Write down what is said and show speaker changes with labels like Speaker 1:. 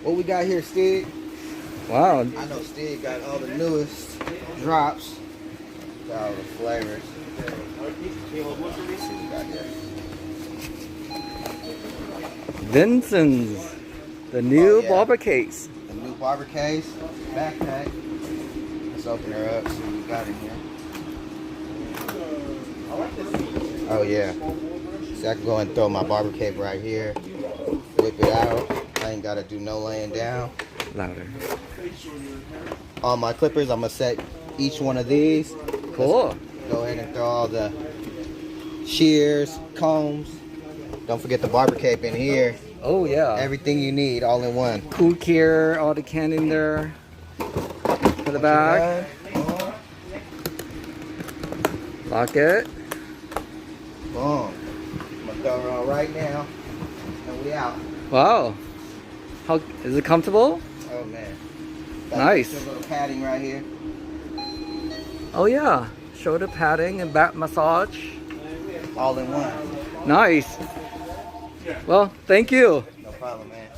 Speaker 1: What we got here, Stig?
Speaker 2: Wow.
Speaker 1: I know Stig got all the newest drops. Got all the flavors. Let's see what we got here.
Speaker 2: Vincent's. The new barber case.
Speaker 1: The new barber case. Backpack. Let's open her up, see what we got in here. Oh yeah. See, I can go and throw my barber cape right here. Whip it out. I ain't gotta do no laying down.
Speaker 2: Louder.
Speaker 1: All my clippers, I'm gonna set each one of these.
Speaker 2: Cool.
Speaker 1: Let's go ahead and throw all the shears, combs. Don't forget the barber cape in here.
Speaker 2: Oh yeah.
Speaker 1: Everything you need all in one.
Speaker 2: Cool care, all the can in there. For the back. Lock it.
Speaker 1: Boom. I'm gonna throw her on right now. And we out.
Speaker 2: Wow. How is it comfortable?
Speaker 1: Oh man.
Speaker 2: Nice.
Speaker 1: A little padding right here.
Speaker 2: Oh yeah. Shoulder padding and back massage.
Speaker 1: All in one.
Speaker 2: Nice. Well, thank you.
Speaker 1: No problem, man.